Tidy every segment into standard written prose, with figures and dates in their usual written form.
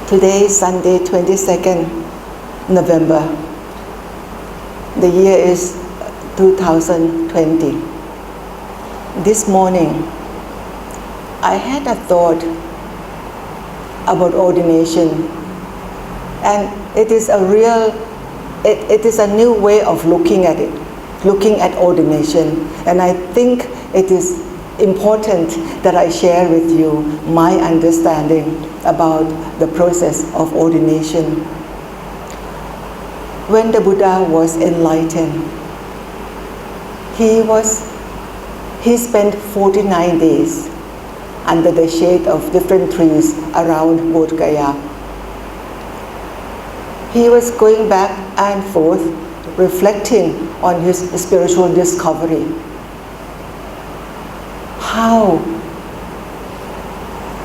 Today is Sunday, 22nd November. The year is 2020. This morning, I had a thought about ordination, and it is a new way of looking at it, looking at ordination, and I think it is important that I share with you my understanding about the process of ordination. When the Buddha was enlightened, he spent 49 days under the shade of different trees around Bodh Gaya. He was going back and forth, reflecting on his spiritual discovery. How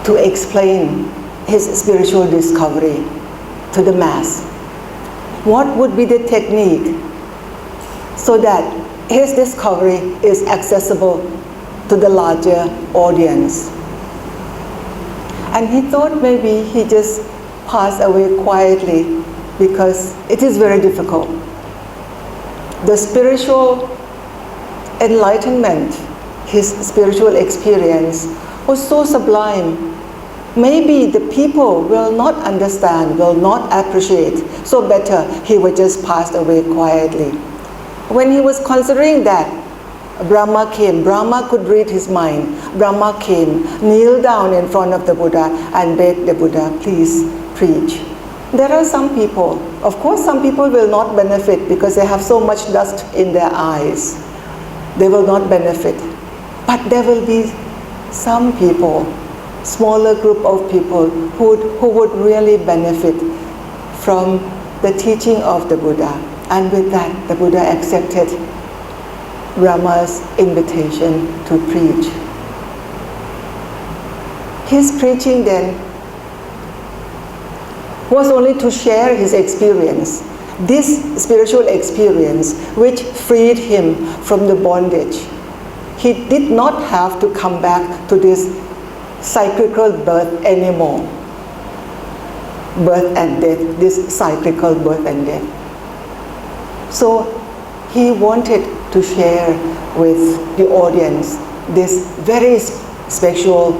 to explain his spiritual discovery to the mass? What would be the technique so that his discovery is accessible to the larger audience? And he thought maybe he just passed away quietly because it is very difficult. The spiritual enlightenment, his spiritual experience was so sublime. Maybe the people will not understand, will not appreciate, so better he would just pass away quietly. When he was considering that, Brahma came. Brahma could read his mind. Brahma came, kneeled down in front of the Buddha and begged the Buddha, please preach. There are some people, of course some people will not benefit because they have so much dust in their eyes. They will not benefit. But there will be some people, smaller group of people who would really benefit from the teaching of the Buddha. And with that, the Buddha accepted Brahma's invitation to preach. His preaching then was only to share his experience, this spiritual experience which freed him from the bondage. He did not have to come back to this cyclical birth anymore. Birth and death, this cyclical birth and death. So he wanted to share with the audience this very special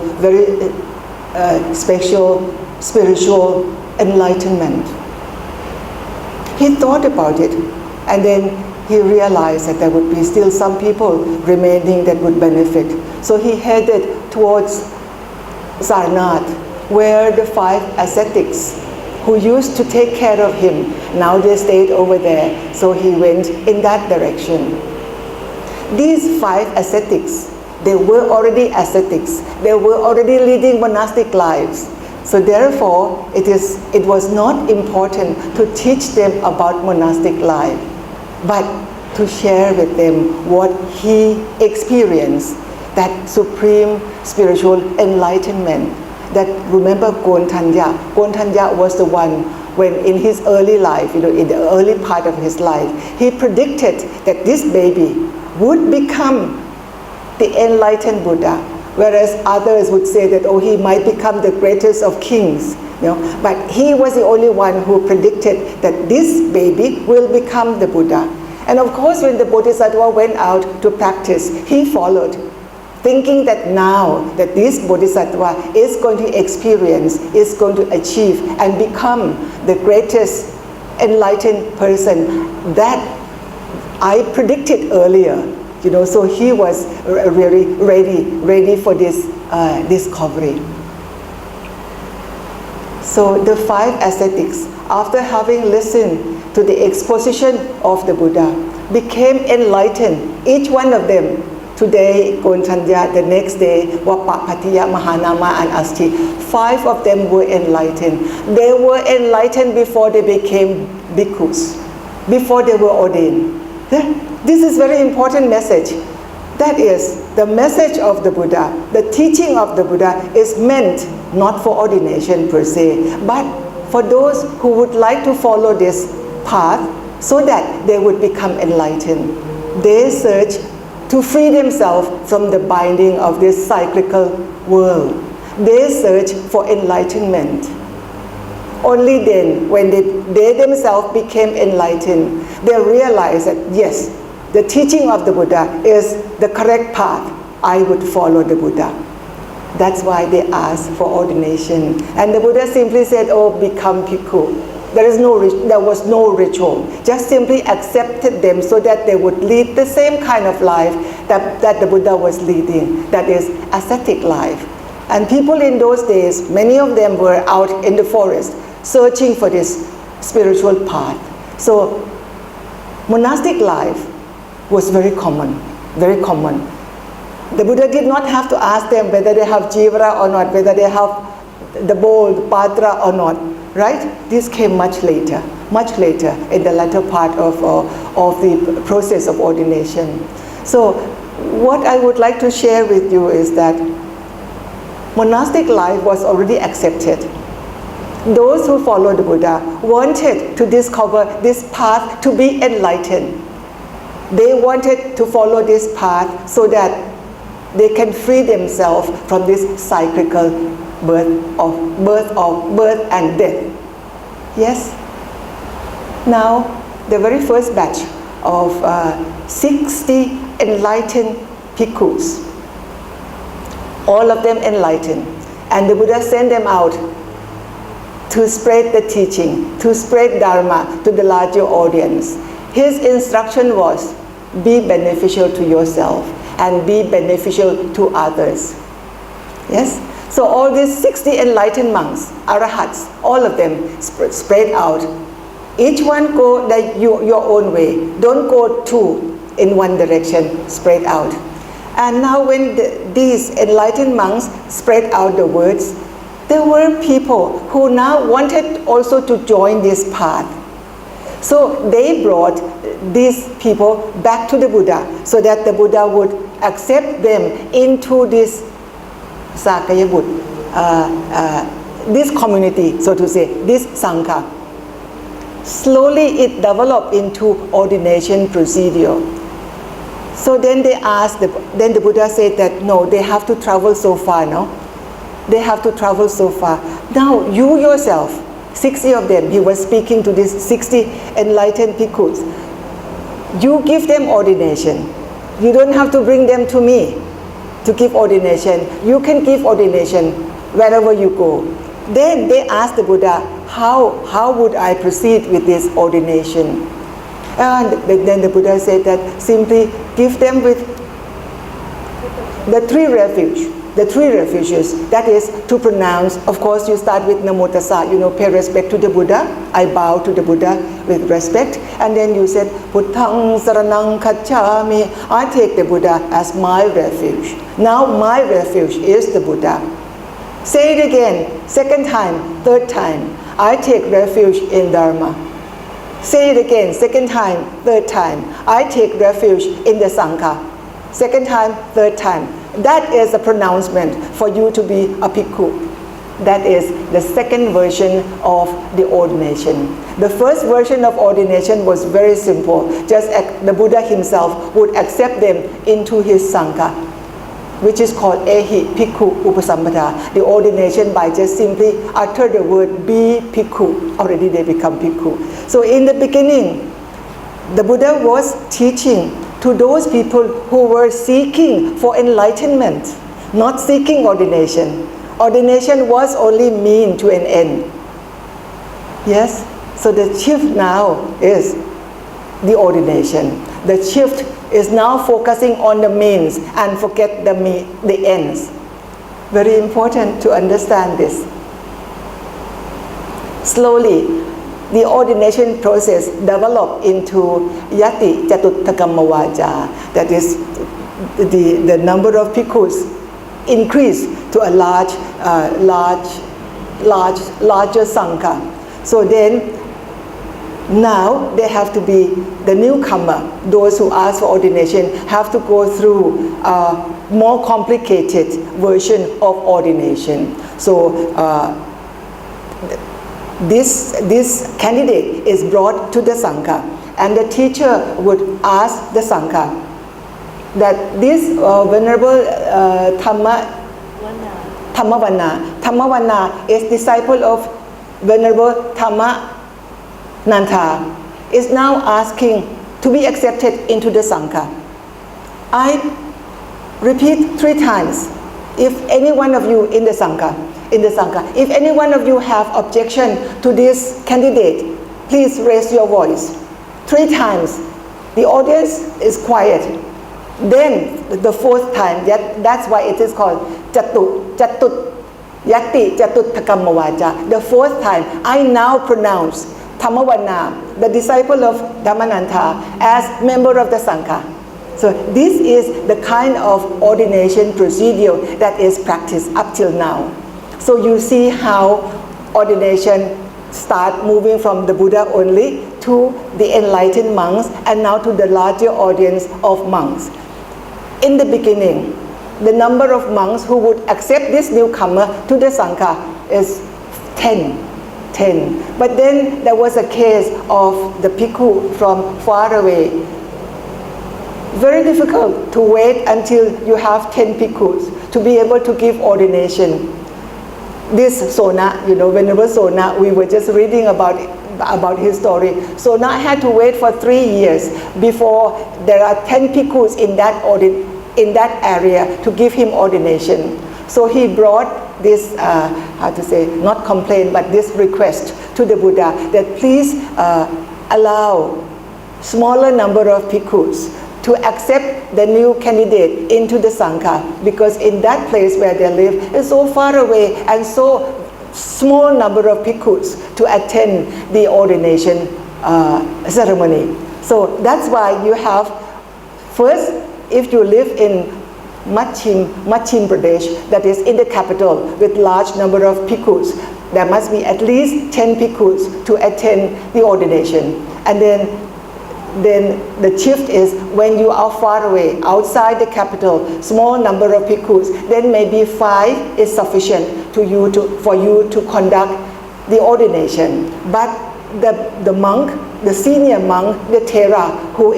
spiritual enlightenment. He thought about it, and then he realized that there would be still some people remaining that would benefit. So he headed towards Sarnath, where the 5 ascetics who used to take care of him, now they stayed over there, so he went in that direction. These 5 ascetics, they were already ascetics, they were already leading monastic lives. So therefore, it was not important to teach them about monastic life, but to share with them what he experienced, that supreme spiritual enlightenment. That, remember Gontanya? Gontanya was the one when in his early life, in the early part of his life, he predicted that this baby would become the enlightened Buddha, whereas others would say that, oh, he might become the greatest of kings. But he was the only one who predicted that this baby will become the Buddha. And of course, when the Bodhisattva went out to practice, he followed, thinking that now that this Bodhisattva is going to experience, is going to achieve and become the greatest enlightened person that I predicted earlier. So he was really ready for this discovery. So the 5 ascetics, after having listened to the exposition of the Buddha, became enlightened, each one of them. Today, Gontanya, the next day, Wapa, Patiya, Mahanama, and Asti. 5 of them were enlightened. They were enlightened before they became bhikkhus, before they were ordained. This is very important message. That is, the message of the Buddha, the teaching of the Buddha is meant not for ordination per se, but for those who would like to follow this path so that they would become enlightened. They search to free themselves from the binding of this cyclical world. They search for enlightenment. Only then, when they themselves became enlightened, they realized that yes, the teaching of the Buddha is the correct path. I would follow the Buddha. That's why they asked for ordination. And the Buddha simply said, oh, become bhikkhu. There was no ritual. Just simply accepted them so that they would lead the same kind of life that the Buddha was leading, that is ascetic life. And people in those days, many of them were out in the forest searching for this spiritual path. So monastic life was very common, very common. The Buddha did not have to ask them whether they have jivara or not, whether they have the bowl, the patra or not, right? This came much later in the latter part of the process of ordination. So what I would like to share with you is that monastic life was already accepted. Those who followed the Buddha wanted to discover this path to be enlightened. They wanted to follow this path so that they can free themselves from this cyclical birth and death. Yes? Now, the very first batch of 60 enlightened bhikkhus, all of them enlightened, and the Buddha sent them out to spread the teaching, to spread Dharma to the larger audience. His instruction was, be beneficial to yourself and be beneficial to others. Yes? So all these 60 enlightened monks, arahats, all of them spread out. Each one go your own way. Don't go two in one direction, spread out. And now when these enlightened monks spread out the words, there were people who now wanted also to join this path. So they brought these people back to the Buddha so that the Buddha would accept them into this Sakaya Buddha, this community, so to say, this Sangha. Slowly it developed into ordination procedure. So then they asked, then the Buddha said that no, they have to travel so far, no? They have to travel so far. Now you yourself, 60 of them, he was speaking to these 60 enlightened bhikkhus. You give them ordination. You don't have to bring them to me to give ordination. You can give ordination wherever you go. Then they asked the Buddha, how would I proceed with this ordination? And then the Buddha said that simply give them with the three refuges, that is to pronounce. Of course, you start with Namo Tassa, pay respect to the Buddha. I bow to the Buddha with respect. And then you said, Buddhang Saranang Kacchami. I take the Buddha as my refuge. Now my refuge is the Buddha. Say it again, second time, third time. I take refuge in Dharma. Say it again, second time, third time. I take refuge in the Sangha. Second time, third time. That is a pronouncement for you to be a bhikkhu. That is the second version of the ordination. The first version of ordination was very simple. Just the Buddha himself would accept them into his Sangha, which is called Ehi Bhikkhu Upasampada. The ordination by just simply utter the word be bhikkhu. Already they become bhikkhu. So in the beginning, the Buddha was teaching to those people who were seeking for enlightenment, not seeking ordination. Ordination was only mean to an end. Yes? So the shift now is the ordination. The shift is now focusing on the means and forget the ends. Very important to understand this. Slowly, the ordination process developed into Yati Chatuttakama Vaja. That is, the number of bhikkhus increased to a larger Sangha. So then, now they have to be the newcomer. Those who ask for ordination have to go through a more complicated version of ordination. So this candidate is brought to the Sangha, and the teacher would ask the Sangha that this Venerable Thammavanna is disciple of Venerable Tama Nanta is now asking to be accepted into the Sangha. I repeat 3 times. If any one of you in the Sangha, if any one of you have objection to this candidate, please raise your voice. 3 times. The audience is quiet. Then the 4th time, that's why it is called Yatti Jatutthakkamma Vaca. The 4th time, I now pronounce Thammavanna, the disciple of Dhammananta, as member of the Sangha. So this is the kind of ordination procedure that is practiced up till now. So you see how ordination start moving from the Buddha only to the enlightened monks and now to the larger audience of monks. In the beginning, the number of monks who would accept this newcomer to the Sangha is 10. But then there was a case of the bhikkhu from far away. Very difficult to wait until you have 10 bhikkhus to be able to give ordination. This Sona, Venerable Sona, we were just reading about his story. Sona had to wait for 3 years before there are 10 bhikkhus in that area to give him ordination. So he brought this, not complaint, but this request to the Buddha that please allow smaller number of bhikkhus to accept the new candidate into the Sangha, because in that place where they live is so far away and so small number of bhikkhus to attend the ordination ceremony. So that's why you have, first, if you live in Machim Pradesh, that is in the capital with large number of bhikkhus, there must be at least 10 bhikkhus to attend the ordination. And then the shift is when you are far away, outside the capital, small number of bhikkhus, then maybe 5 is sufficient for you to conduct the ordination. But the monk, the senior monk, the Thera, who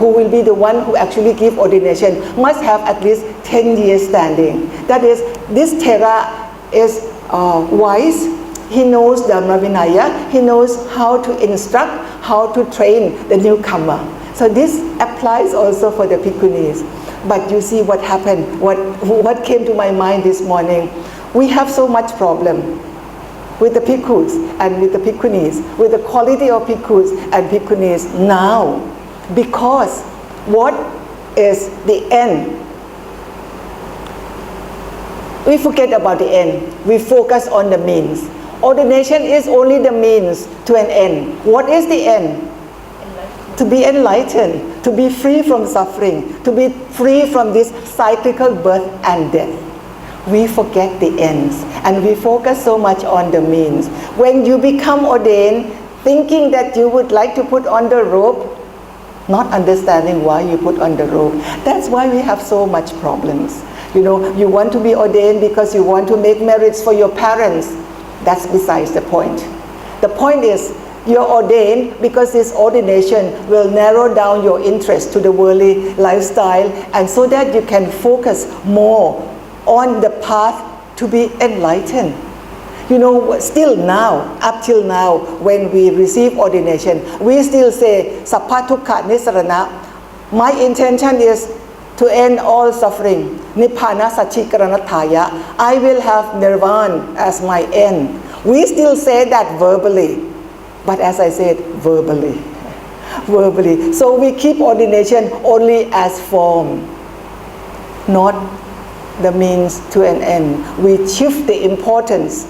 will be the one who actually give ordination, must have at least 10 years standing. That is, this Thera is wise. He knows Dhamma Vinaya. He knows how to instruct, how to train the newcomer. So this applies also for the bhikkhunis. But you see what happened, what came to my mind this morning. We have so much problem with the bhikkhus and with the bhikkhunis, with the quality of bhikkhus and bhikkhunis now. Because what is the end? We forget about the end. We focus on the means. Ordination is only the means to an end. What is the end? To be enlightened, to be free from suffering, to be free from this cyclical birth and death. We forget the ends and we focus so much on the means. When you become ordained, thinking that you would like to put on the robe, not understanding why you put on the robe. That's why we have so much problems. You want to be ordained because you want to make merits for your parents. That's besides the point. The point is, you're ordained because this ordination will narrow down your interest to the worldly lifestyle, and so that you can focus more on the path to be enlightened. Still now, up till now, when we receive ordination, we still say, Sappha Dukkha Nisarana. My intention is to end all suffering. Nibbana Satchikaranatthaya. I will have Nirvana as my end. We still say that verbally. But as I said, verbally. So we keep ordination only as form, not the means to an end. We shift the importance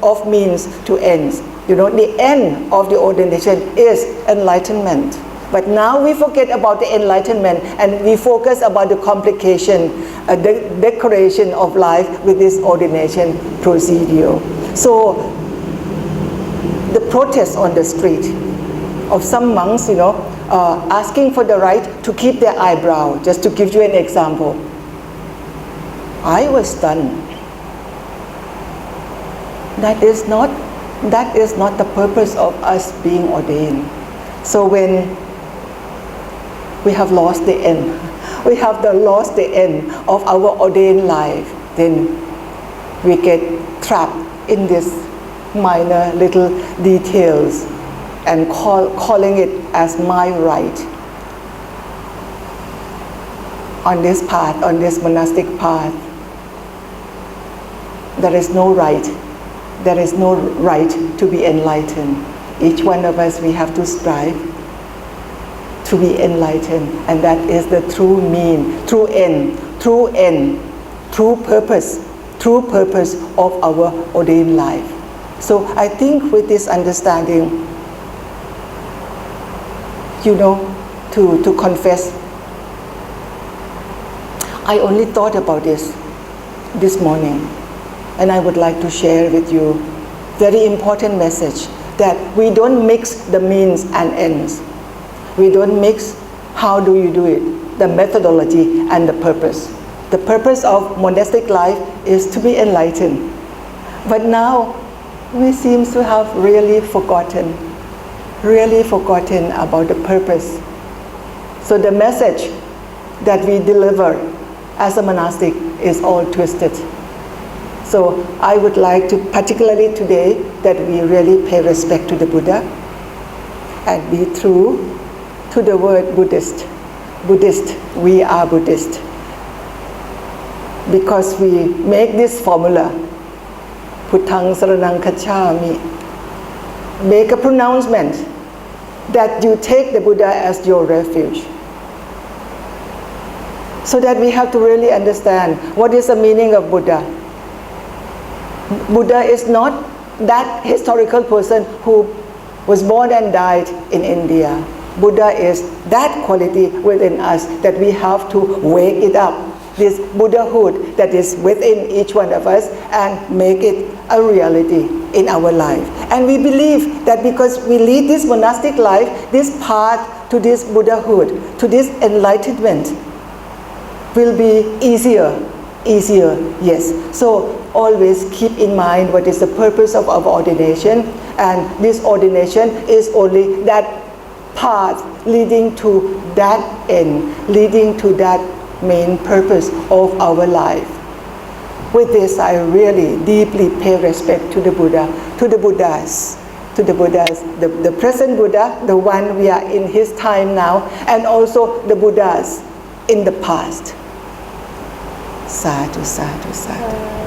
of means to ends. The end of the ordination is enlightenment. But now we forget about the enlightenment and we focus about the complication, the decoration of life with this ordination procedure. So the protest on the street of some monks, asking for the right to keep their eyebrow, just to give you an example. I was stunned. That is not the purpose of us being ordained. So when we have lost the end, lost the end of our ordained life, then we get trapped in this minor little details and calling it as my right. On this path, on this monastic path, there is no right. There is no right to be enlightened. Each one of us, we have to strive to be enlightened, and that is the true mean, true end, true purpose of our ordained life. So I think with this understanding, to confess, I only thought about this morning, and I would like to share with you very important message that we don't mix the means and ends. We don't mix how do you do it, the methodology and the purpose. The purpose of monastic life is to be enlightened. But now we seem to have really forgotten about the purpose. So the message that we deliver as a monastic is all twisted. So I would like to, particularly today, that we really pay respect to the Buddha and be true to the word Buddhist. Buddhist, we are Buddhist. Because we make this formula, Puttang Saranang Kacchami, make a pronouncement that you take the Buddha as your refuge. So that we have to really understand what is the meaning of Buddha. Buddha is not that historical person who was born and died in India. Buddha is that quality within us that we have to wake it up, this Buddhahood that is within each one of us, and make it a reality in our life. And we believe that because we lead this monastic life, this path to this Buddhahood, to this enlightenment, will be easier, yes. So always keep in mind what is the purpose of our ordination, and this ordination is only that path leading to that end, leading to that main purpose of our life. With this, I really deeply pay respect to the Buddha, to the Buddhas, the present Buddha, the one we are in his time now, and also the Buddhas in the past. Sadhu, sadhu, sadhu.